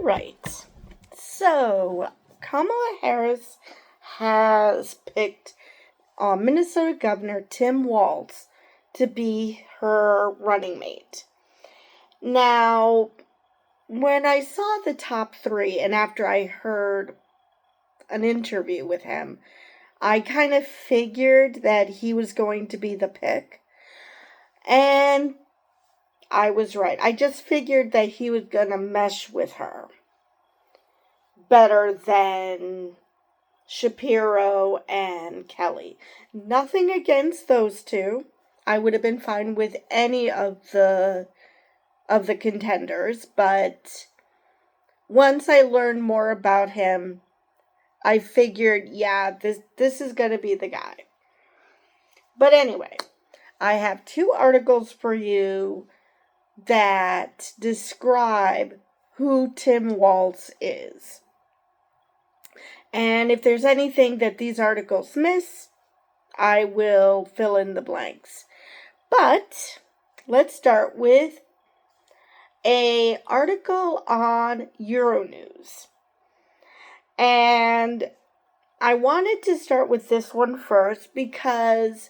right. So, Kamala Harris has picked Minnesota Governor Tim Walz to be her running mate. Now, when I saw the top three, and after I heard an interview with him, I kind of figured that he was going to be the pick. And I was right. I just figured that he was going to mesh with her better than Shapiro and Kelly. Nothing against those two. I would have been fine with any of the contenders, but once I learned more about him, I figured, yeah, this is going to be the guy. But anyway, I have two articles for you that describe who Tim Walz is. And if there's anything that these articles miss, I will fill in the blanks. But let's start with an article on Euronews. And I wanted to start with this one first because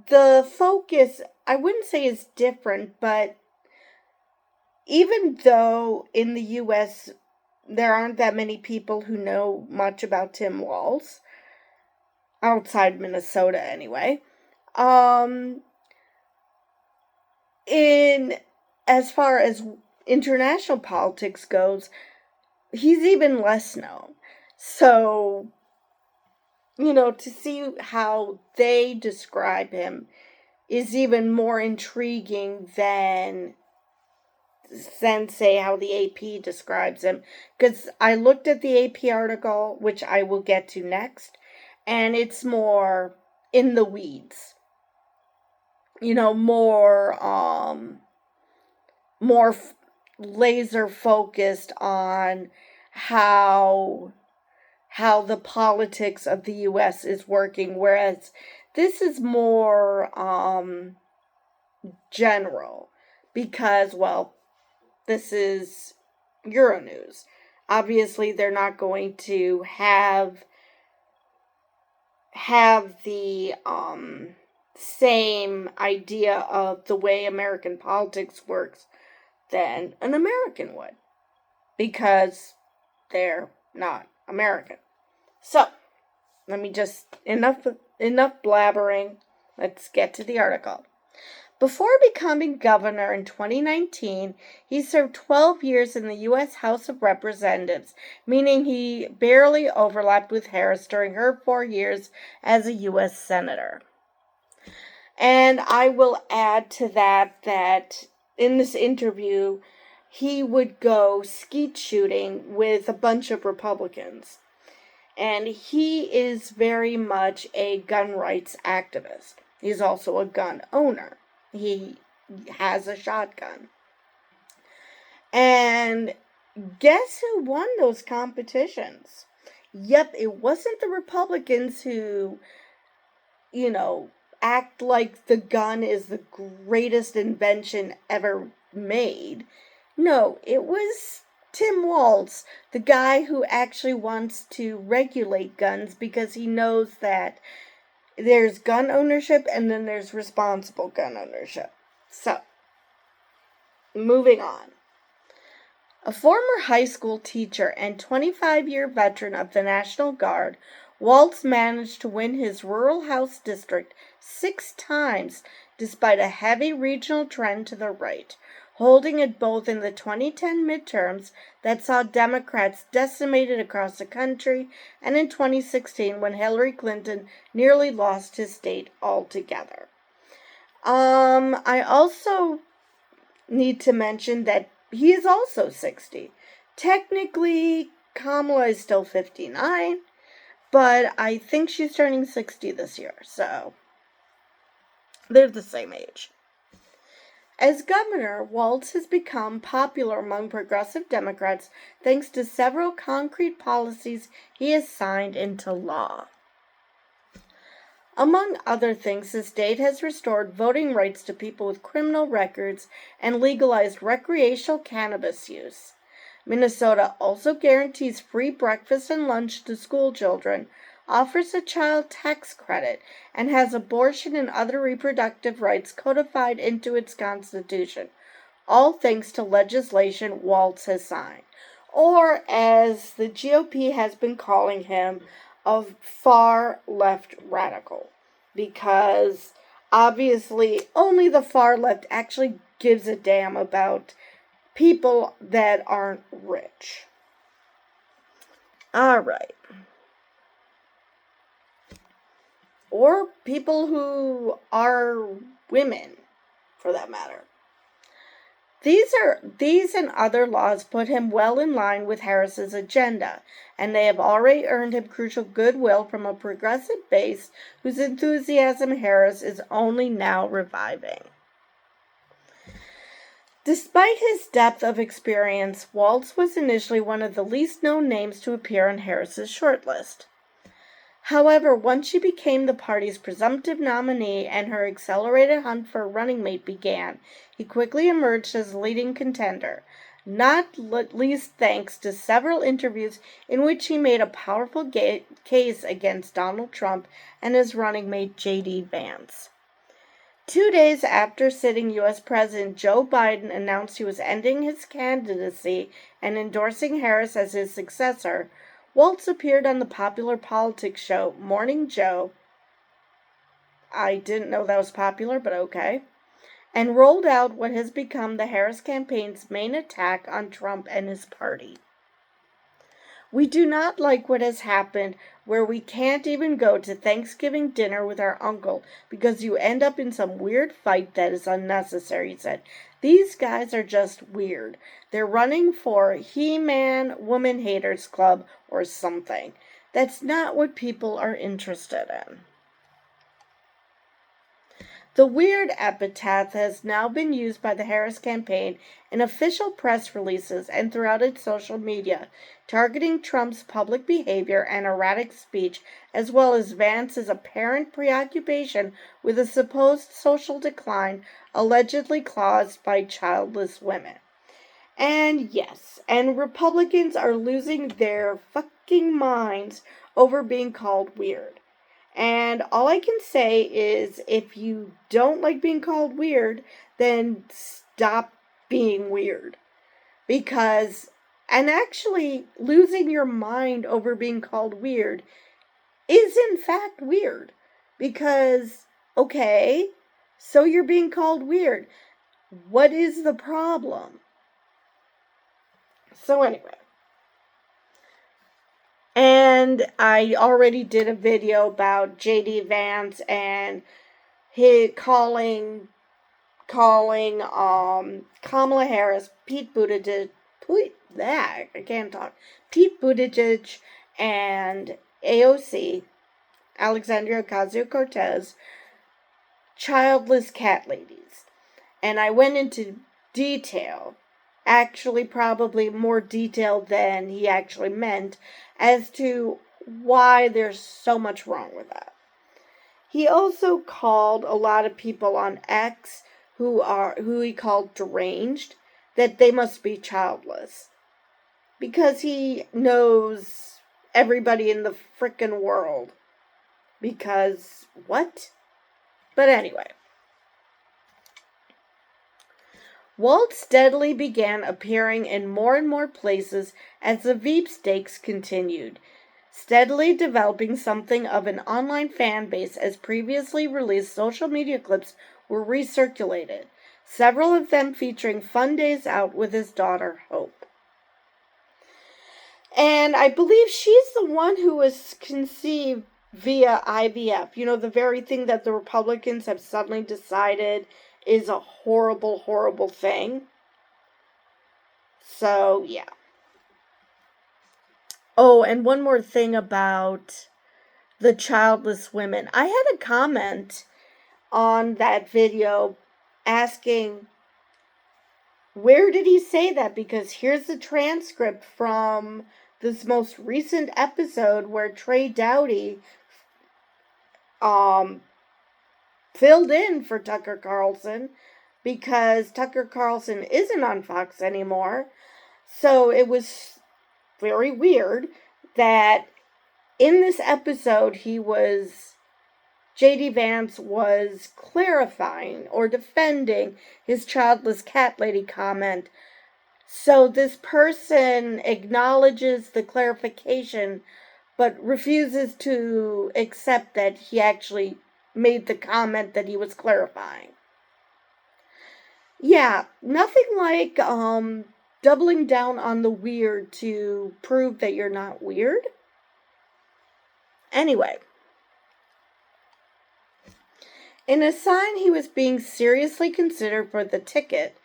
the focus, I wouldn't say is different, but even though in the U.S. there aren't that many people who know much about Tim Walz, outside Minnesota anyway, in as far as international politics goes, he's even less known. So, to see how they describe him is even more intriguing than say how the AP describes him. Because I looked at the AP article, which I will get to next, and it's more in the weeds. More laser focused on how the politics of the U.S. is working, whereas this is more general because, this is Euronews. Obviously, they're not going to have the same idea of the way American politics works than an American would, because they're not American. So, let me just, enough blabbering, let's get to the article. Before becoming governor in 2019, he served 12 years in the U.S. House of Representatives, meaning he barely overlapped with Harris during her 4 years as a U.S. Senator. And I will add to that in this interview, he would go skeet shooting with a bunch of Republicans. And he is very much a gun rights activist. He's also a gun owner. He has a shotgun. And guess who won those competitions? Yep, it wasn't the Republicans who, act like the gun is the greatest invention ever made. No, it was Tim Walz, the guy who actually wants to regulate guns because he knows that there's gun ownership and then there's responsible gun ownership. So, moving on. A former high school teacher and 25-year veteran of the National Guard, Walz managed to win his rural House district 6 times despite a heavy regional trend to the right, holding it both in the 2010 midterms that saw Democrats decimated across the country and in 2016 when Hillary Clinton nearly lost his state altogether. I also need to mention that he is also 60. Technically, Kamala is still 59, but I think she's turning 60 this year, so they're the same age. As governor, Walz has become popular among progressive Democrats thanks to several concrete policies he has signed into law. Among other things, the state has restored voting rights to people with criminal records and legalized recreational cannabis use. Minnesota also guarantees free breakfast and lunch to school children, offers a child tax credit, and has abortion and other reproductive rights codified into its constitution, all thanks to legislation Walz has signed. Or, as the GOP has been calling him, a far left radical. Because obviously only the far left actually gives a damn about people that aren't rich. Alright. Or people who are women, for that matter. These and other laws put him well in line with Harris's agenda, and they have already earned him crucial goodwill from a progressive base whose enthusiasm Harris is only now reviving. Despite his depth of experience, Walz was initially one of the least known names to appear on Harris's shortlist. However, once she became the party's presumptive nominee and her accelerated hunt for a running mate began, he quickly emerged as a leading contender, not least thanks to several interviews in which he made a powerful case against Donald Trump and his running mate J.D. Vance. 2 days after sitting U.S. President Joe Biden announced he was ending his candidacy and endorsing Harris as his successor, Walz appeared on the popular politics show Morning Joe. I didn't know that was popular, but okay. And rolled out what has become the Harris campaign's main attack on Trump and his party. We do not like what has happened, where we can't even go to Thanksgiving dinner with our uncle because you end up in some weird fight that is unnecessary, he said. These guys are just weird. They're running for He-Man Woman Haters Club or something. That's not what people are interested in. The weird epithet has now been used by the Harris campaign in official press releases and throughout its social media, targeting Trump's public behavior and erratic speech, as well as Vance's apparent preoccupation with a supposed social decline allegedly caused by childless women. And yes, and Republicans are losing their fucking minds over being called weird. And all I can say is, if you don't like being called weird, then stop being weird. Because, and actually, losing your mind over being called weird is in fact weird. Because, okay, so you're being called weird. What is the problem? So anyway. And I already did a video about J.D. Vance and his calling Kamala Harris, Pete Buttigieg, Pete Buttigieg and AOC, Alexandria Ocasio-Cortez, childless cat ladies. And I went into detail, actually probably more detail than he actually meant, as to why there's so much wrong with that. He also called a lot of people on X who he called deranged, that they must be childless. Because he knows everybody in the frickin' world. Because what? But anyway. Walz steadily began appearing in more and more places as the sweepstakes continued, steadily developing something of an online fan base as previously released social media clips were recirculated, several of them featuring fun days out with his daughter, Hope. And I believe she's the one who was conceived via IVF, the very thing that the Republicans have suddenly decided is a horrible, horrible thing. So, yeah. Oh, and one more thing about the childless women. I had a comment on that video asking, where did he say that? Because here's the transcript from this most recent episode where Trey Dowdy filled in for Tucker Carlson because Tucker Carlson isn't on Fox anymore. So it was very weird that in this episode J.D. Vance was clarifying or defending his childless cat lady comment. So this person acknowledges the clarification but refuses to accept that he actually made the comment that he was clarifying. Yeah, nothing like doubling down on the weird to prove that you're not weird. Anyway, in a sign he was being seriously considered for the ticket,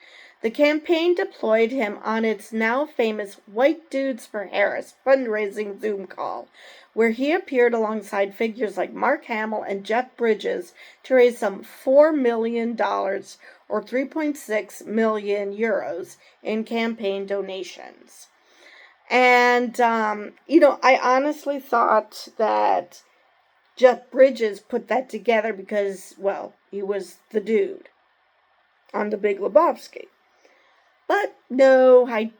the campaign deployed him on its now famous White Dudes for Harris fundraising Zoom call, where he appeared alongside figures like Mark Hamill and Jeff Bridges to raise some $4 million or 3.6 million euros in campaign donations. And, I honestly thought that Jeff Bridges put that together because, well, he was the dude on The Big Lebowski. But no, I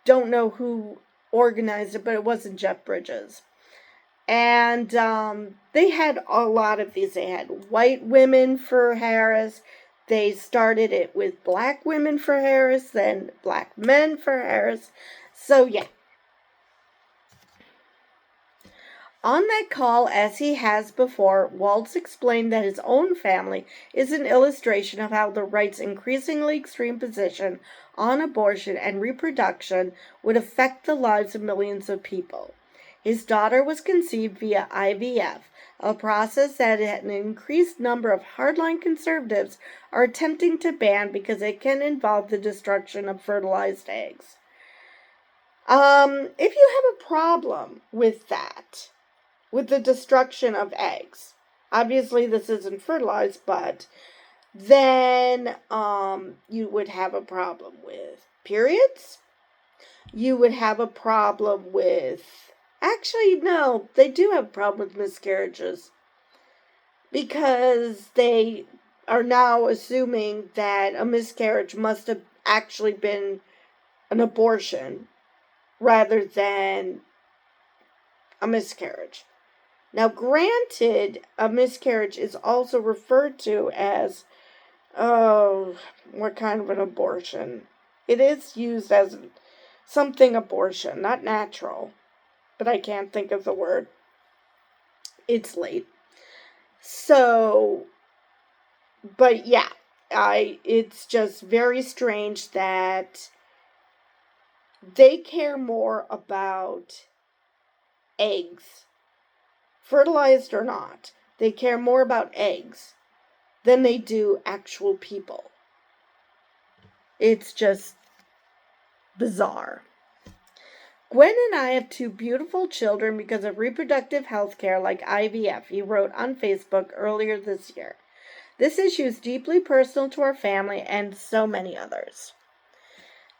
don't know who organized it, but it wasn't Jeff Bridges. And they had a lot of these. They had white women for Harris. They started it with black women for Harris, then black men for Harris. So, yeah. On that call, as he has before, Walz explained that his own family is an illustration of how the right's increasingly extreme position on abortion and reproduction would affect the lives of millions of people. His daughter was conceived via IVF, a process that an increased number of hardline conservatives are attempting to ban because it can involve the destruction of fertilized eggs. If you have a problem with that, with the destruction of eggs, obviously this isn't fertilized, but then you would have a problem with periods. You would have a problem with, actually no, they do have a problem with miscarriages, because they are now assuming that a miscarriage must have actually been an abortion rather than a miscarriage. Now, granted, a miscarriage is also referred to as, what kind of an abortion? It is used as something abortion, not natural, but I can't think of the word. It's late. So, but yeah, it's just very strange that they care more about eggs, fertilized or not. They care more about eggs than they do actual people. It's just bizarre. Gwen and I have 2 beautiful children because of reproductive health care like IVF, he wrote on Facebook earlier this year. This issue is deeply personal to our family and so many others.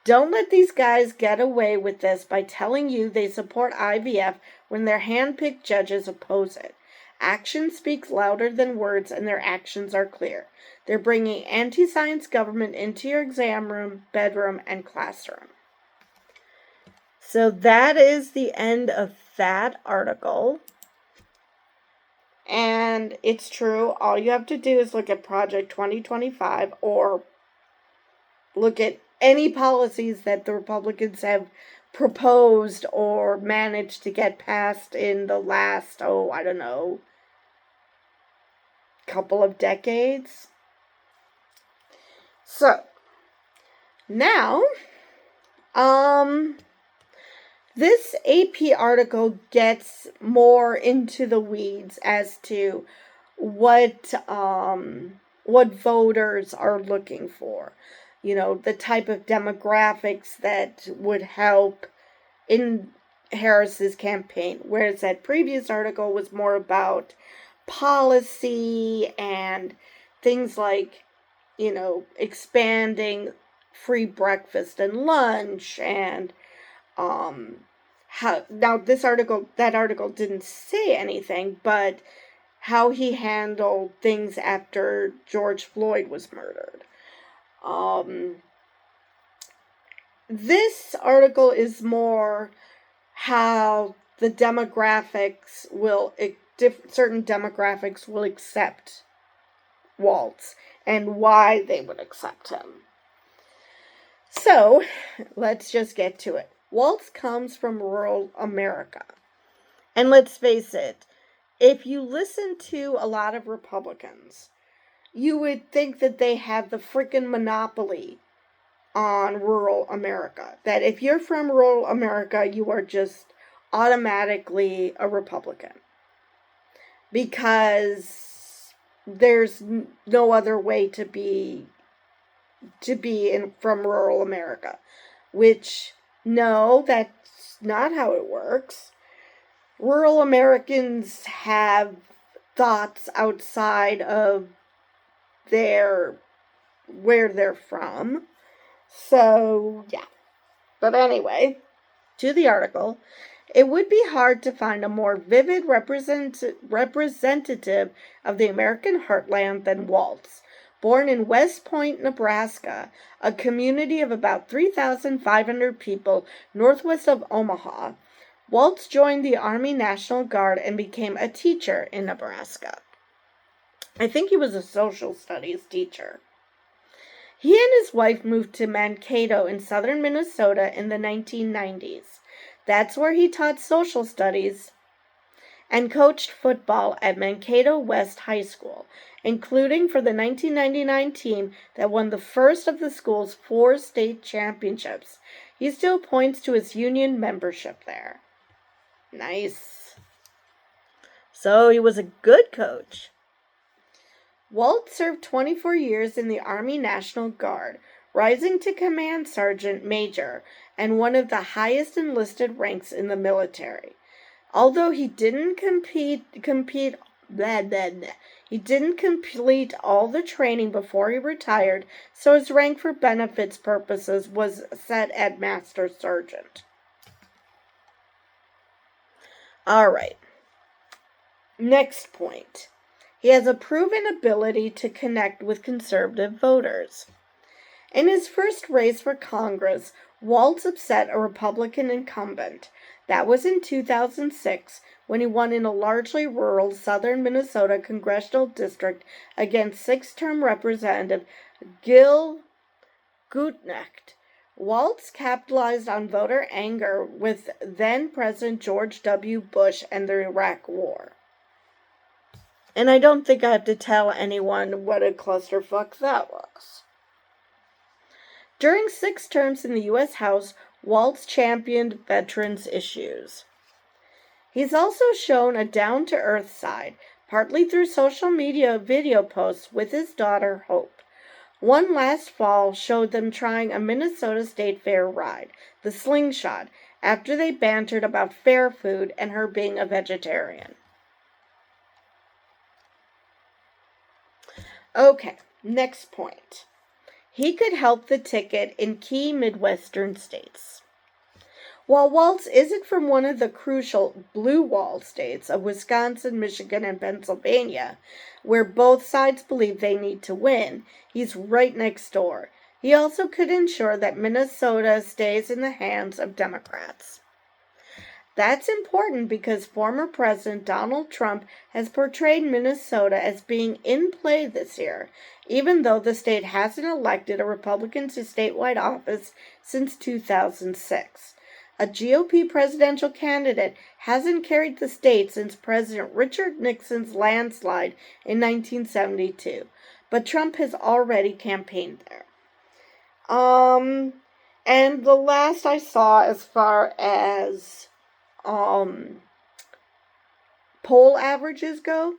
Don't let these guys get away with this by telling you they support IVF when their hand-picked judges oppose it. Action speaks louder than words, and their actions are clear. They're bringing anti-science government into your exam room, bedroom, and classroom. So that is the end of that article. And it's true. All you have to do is look at Project 2025 or look at any policies that the Republicans have proposed or managed to get passed in the last, couple of decades. So, now, this AP article gets more into the weeds as to what voters are looking for. The type of demographics that would help in Harris's campaign, whereas that previous article was more about policy and things like, expanding free breakfast and lunch and that article didn't say anything, but how he handled things after George Floyd was murdered. This article is more how the demographics will, certain demographics will accept Walz and why they would accept him. So, let's just get to it. Walz comes from rural America. And let's face it, if you listen to a lot of Republicans, you would think that they have the freaking monopoly on rural America. That if you're from rural America, you are just automatically a Republican. Because there's no other way to be from rural America. Which, no, that's not how it works. Rural Americans have thoughts outside of where they're from. So, yeah. But anyway, to the article, it would be hard to find a more vivid representative of the American heartland than Walz. Born in West Point, Nebraska, a community of about 3,500 people northwest of Omaha, Walz joined the Army National Guard and became a teacher in Nebraska. I think he was a social studies teacher. He and his wife moved to Mankato in southern Minnesota in the 1990s. That's where he taught social studies and coached football at Mankato West High School, including for the 1999 team that won the first of the school's 4 state championships. He still points to his union membership there. Nice. So he was a good coach. Walz served 24 years in the Army National Guard, rising to Command Sergeant Major and one of the highest enlisted ranks in the military. Although he didn't complete all the training before he retired, so his rank for benefits purposes was set at Master Sergeant. All right. Next point. He has a proven ability to connect with conservative voters. In his first race for Congress, Walz upset a Republican incumbent. That was in 2006, when he won in a largely rural southern Minnesota congressional district against 6-term Representative Gil Gutknecht. Walz capitalized on voter anger with then-President George W. Bush and the Iraq War. And I don't think I have to tell anyone what a clusterfuck that was. During 6 terms in the U.S. House, Walz championed veterans' issues. He's also shown a down-to-earth side, partly through social media video posts with his daughter, Hope. One last fall showed them trying a Minnesota State Fair ride, the Slingshot, after they bantered about fair food and her being a vegetarian. Okay, next point. He could help the ticket in key Midwestern states. While Walz isn't from one of the crucial blue wall states of Wisconsin, Michigan, and Pennsylvania, where both sides believe they need to win, he's right next door. He also could ensure that Minnesota stays in the hands of Democrats. That's important because former President Donald Trump has portrayed Minnesota as being in play this year, even though the state hasn't elected a Republican to statewide office since 2006. A GOP presidential candidate hasn't carried the state since President Richard Nixon's landslide in 1972, but Trump has already campaigned there. And the last I saw as far as poll averages go,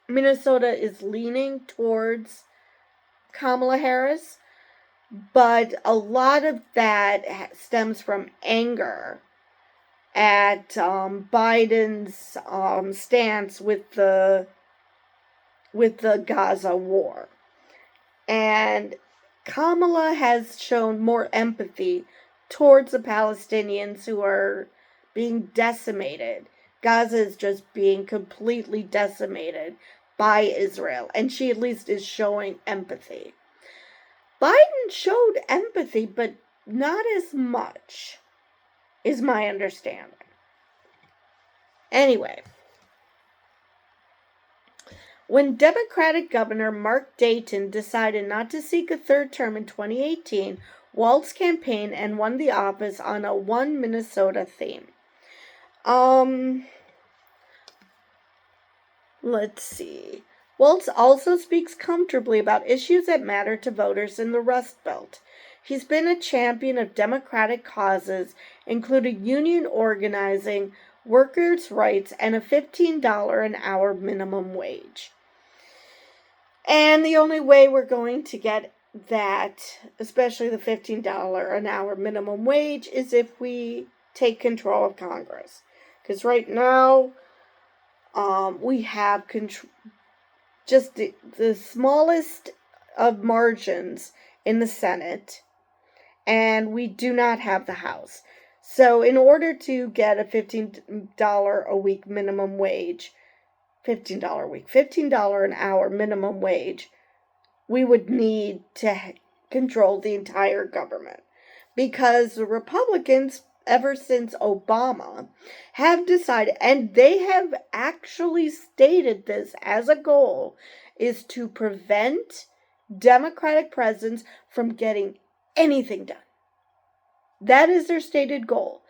Minnesota is leaning towards Kamala Harris, but a lot of that stems from anger at Biden's stance with the Gaza war. And Kamala has shown more empathy towards the Palestinians who are being decimated Gaza is just being completely decimated by Israel, and she at least is showing empathy. Biden showed empathy, but not as much, is my understanding. Anyway, when Democratic Governor Mark Dayton decided not to seek a third term in 2018, Walz campaigned and won the office on a One Minnesota theme. Let's see. Walz also speaks comfortably about issues that matter to voters in the Rust Belt. He's been a champion of democratic causes, including union organizing, workers' rights, and a $15 an hour minimum wage. And the only way we're going to get that, especially the $15 an hour minimum wage, is if we take control of Congress. Because right now, we have just the smallest of margins in the Senate, and we do not have the House. So in order to get a $15 a week minimum wage, $15 a week, $15 an hour minimum wage, we would need to control the entire government. Because the Republicans, ever since Obama, have decided, and they have actually stated this as a goal, is to prevent Democratic presidents from getting anything done. That is their stated goal.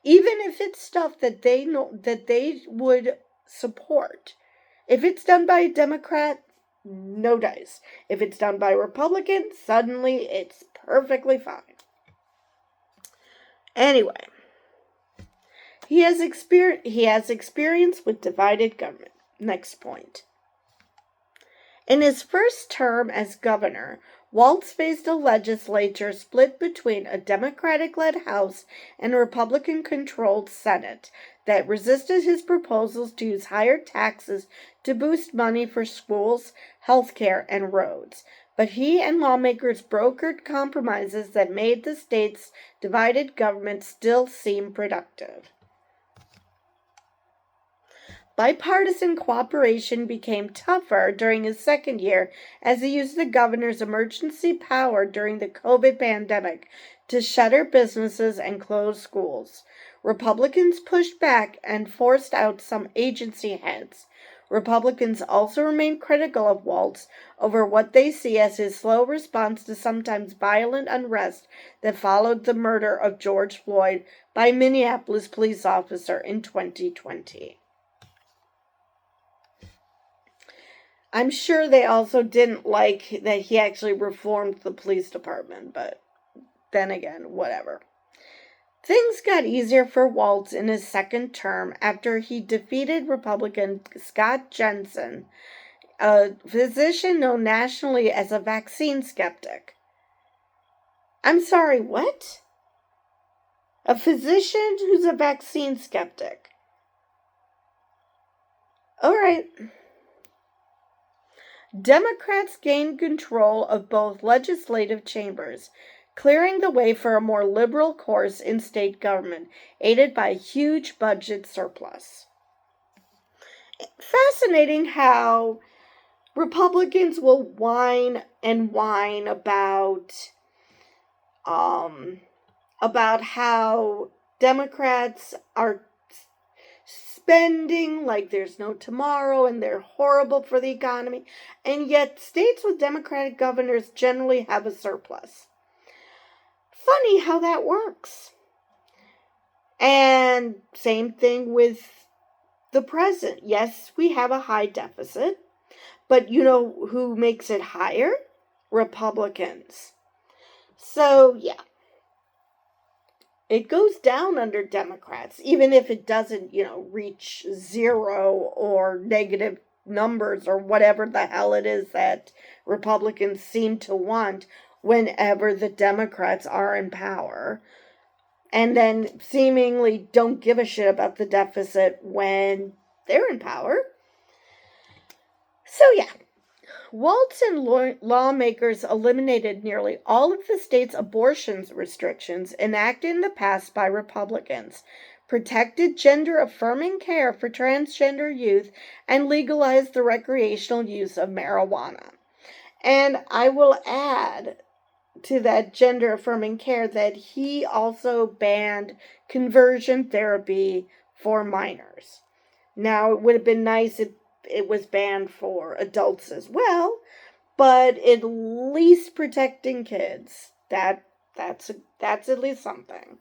Even if it's stuff that they know that they would support. If it's done by a Democrat, no dice. If it's done by a Republican, suddenly it's perfectly fine. Anyway, he has experience with divided government. Next point. In his first term as governor, Walz faced a legislature split between a Democratic-led House and a Republican-controlled Senate that resisted his proposals to use higher taxes to boost money for schools, healthcare, and roads. But he and lawmakers brokered compromises that made the state's divided government still seem productive. Bipartisan cooperation became tougher during his second year as he used the governor's emergency power during the COVID pandemic to shutter businesses and close schools. Republicans pushed back and forced out some agency heads. Republicans also remain critical of Walz over what they see as his slow response to sometimes violent unrest that followed the murder of George Floyd by a Minneapolis police officer in 2020. I'm sure they also didn't like that he actually reformed the police department, but then again, whatever. Things got easier for Walz in his second term after he defeated Republican Scott Jensen, a physician known nationally as a vaccine skeptic. I'm sorry, what? A physician who's a vaccine skeptic. All right. Democrats gained control of both legislative chambers, clearing the way for a more liberal course in state government, aided by a huge budget surplus. Fascinating how Republicans will whine and whine about how Democrats are spending like there's no tomorrow and they're horrible for the economy, and yet states with Democratic governors generally have a surplus. Funny how that works. And same thing with the present. Yes, we have a high deficit, but you know who makes it higher? Republicans. So, yeah. It goes down under Democrats, even if it doesn't, reach zero or negative numbers or whatever the hell it is that Republicans seem to want whenever the Democrats are in power. And then seemingly don't give a shit about the deficit when they're in power. So, yeah. Walz and lawmakers eliminated nearly all of the state's abortion restrictions enacted in the past by Republicans, protected gender-affirming care for transgender youth, and legalized the recreational use of marijuana. And I will add to that gender-affirming care that he also banned conversion therapy for minors. Now, it would have been nice if it was banned for adults as well, but at least protecting kids, that's at least something.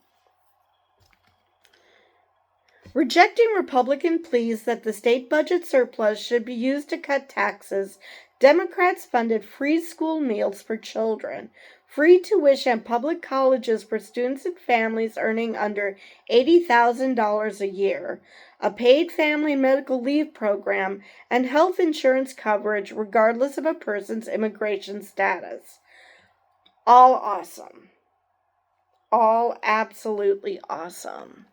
Rejecting Republican pleas that the state budget surplus should be used to cut taxes, Democrats funded free school meals for children, free tuition at public colleges for students and families earning under $80,000 a year, a paid family medical leave program, and health insurance coverage regardless of a person's immigration status. All awesome. All absolutely awesome.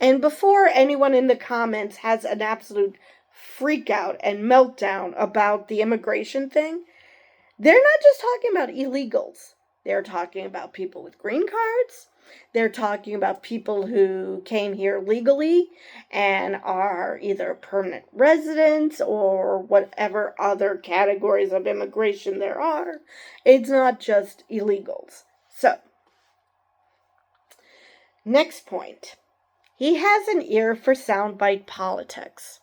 And before anyone in the comments has an absolute freak out and meltdown about the immigration thing, they're not just talking about illegals. They're talking about people with green cards. They're talking about people who came here legally and are either permanent residents or whatever other categories of immigration there are. It's not just illegals. So, next point. He has an ear for soundbite politics.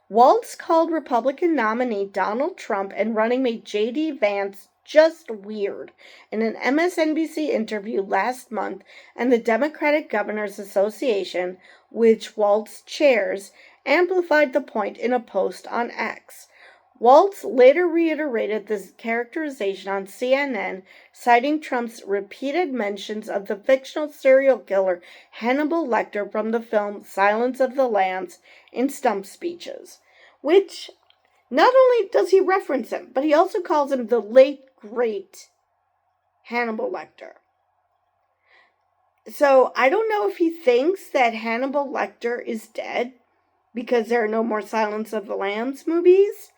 Walz called Republican nominee Donald Trump and running mate J.D. Vance just weird in an MSNBC interview last month, and the Democratic Governors Association, which Walz chairs, amplified the point in a post on X. Walz later reiterated this characterization on CNN, citing Trump's repeated mentions of the fictional serial killer Hannibal Lecter from the film Silence of the Lambs in stump speeches, which not only does he reference him, but he also calls him the late, great Hannibal Lecter. So I don't know if he thinks that Hannibal Lecter is dead because there are no more Silence of the Lambs movies,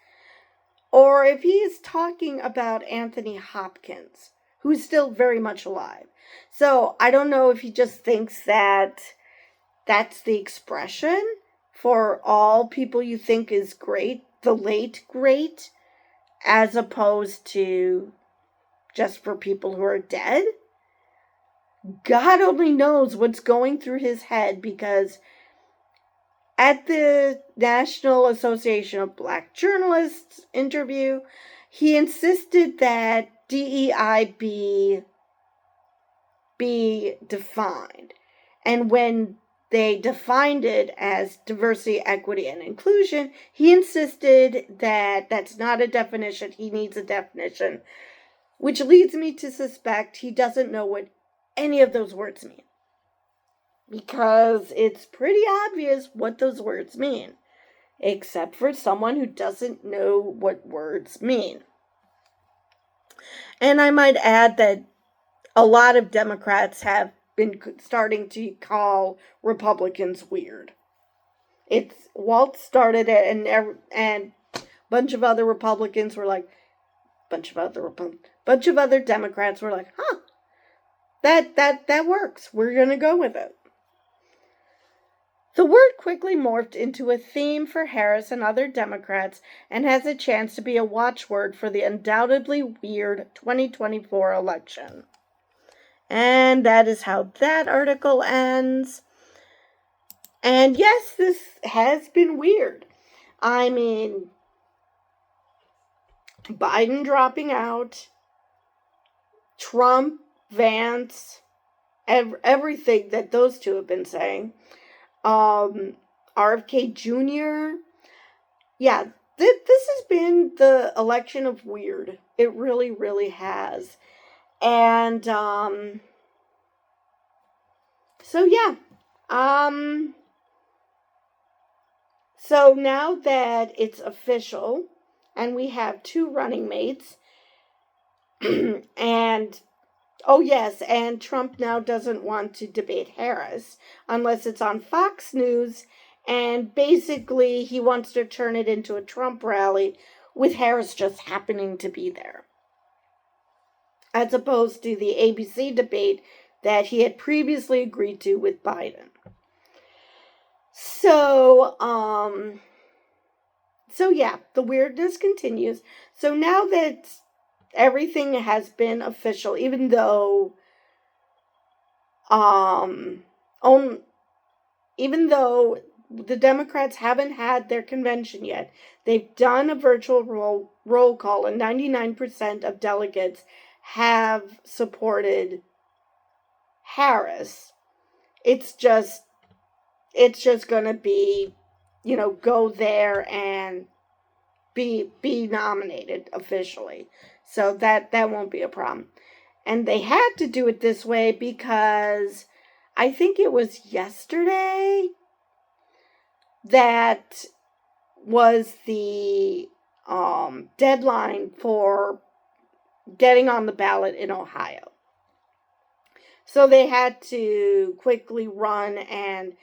or if he is talking about Anthony Hopkins, who's still very much alive. So I don't know if he just thinks that that's the expression for all people you think is great, the late great, as opposed to just for people who are dead. God only knows what's going through his head, because at the National Association of Black Journalists interview, he insisted that DEI be defined. And when they defined it as diversity, equity, and inclusion, he insisted that that's not a definition. He needs a definition, which leads me to suspect he doesn't know what any of those words mean, because it's pretty obvious what those words mean, except for someone who doesn't know what words mean. And I might add that a lot of Democrats have been starting to call Republicans weird. Walt started it, and a bunch of other Republicans were like, bunch of other Democrats were like, huh, that works. We're gonna go with it. The word quickly morphed into a theme for Harris and other Democrats, and has a chance to be a watchword for the undoubtedly weird 2024 election. And that is how that article ends. And yes, this has been weird. I mean, Biden dropping out, Trump, Vance, everything that those two have been saying. RFK Jr. Yeah, this has been the election of weird. It really, really has. And, so yeah. So now that it's official, and we have two running mates, and, oh yes, and Trump now doesn't want to debate Harris unless it's on Fox News, and basically he wants to turn it into a Trump rally with Harris just happening to be there, as opposed to the ABC debate that he had previously agreed to with Biden. So yeah, the weirdness continues. So now that everything has been official, even though the Democrats haven't had their convention yet, they've done a virtual roll call, and 99% of delegates have supported Harris. It's just going to be, go there and be nominated officially. So that won't be a problem. And they had to do it this way because I think it was yesterday that was the deadline for getting on the ballot in Ohio. So they had to quickly run, and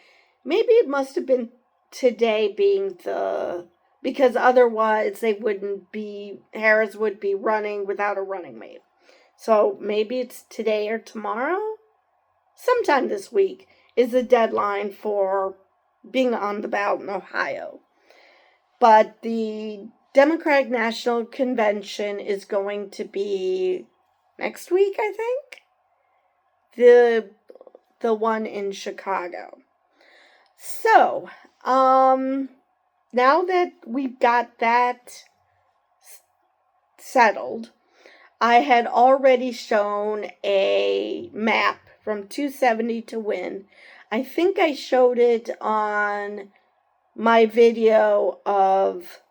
maybe it must have been today being because otherwise Harris would be running without a running mate. So maybe it's today or tomorrow? Sometime this week is the deadline for being on the ballot in Ohio. But the Democratic National Convention is going to be next week, I think. The one in Chicago. So, now that we've got that settled, I had already shown a map from 270 to win. I think I showed it on my video of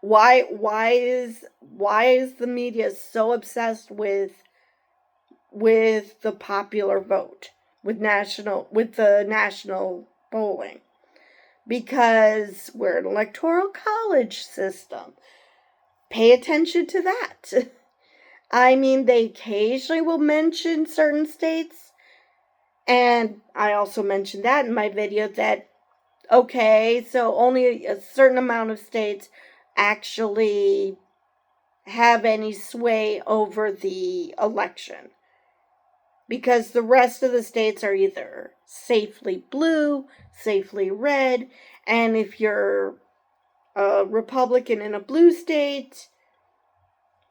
why is the media so obsessed with the popular vote, with the national polling, because we're an electoral college system. Pay attention to that. I mean, they occasionally will mention certain states, and I also mentioned that in my video that, okay, so only a certain amount of states actually have any sway over the election, because the rest of the states are either safely blue, safely red, and if you're a Republican in a blue state,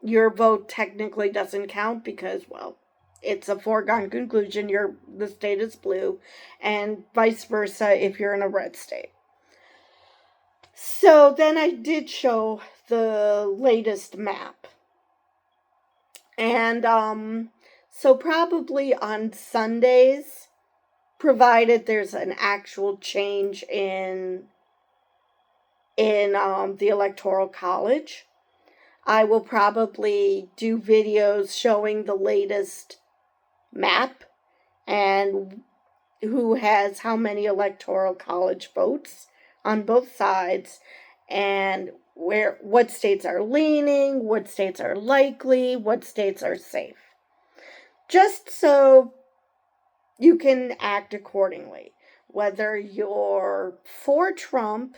your vote technically doesn't count because, well, it's a foregone conclusion the state is blue, and vice versa if you're in a red state. So then I did show the latest map. And so probably on Sundays, provided there's an actual change in the Electoral College, I will probably do videos showing the latest map and who has how many Electoral College votes on both sides, and what states are leaning, what states are likely, what states are safe. Just so you can act accordingly. Whether you're for Trump,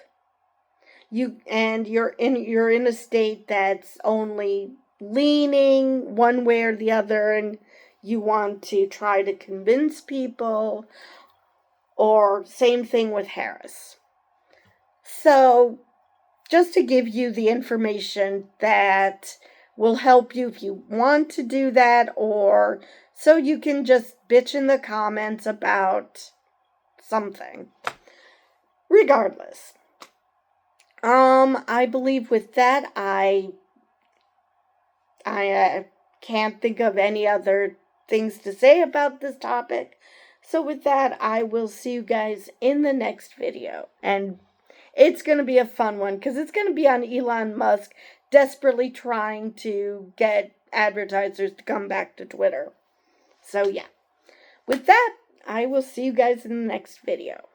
you're in a state that's only leaning one way or the other, and you want to try to convince people, or same thing with Harris. So, just to give you the information that will help you if you want to do that, or so you can just bitch in the comments about something. Regardless. I believe with that, I can't think of any other things to say about this topic. So with that, I will see you guys in the next video. And it's going to be a fun one because it's going to be on Elon Musk desperately trying to get advertisers to come back to Twitter. So yeah. With that, I will see you guys in the next video.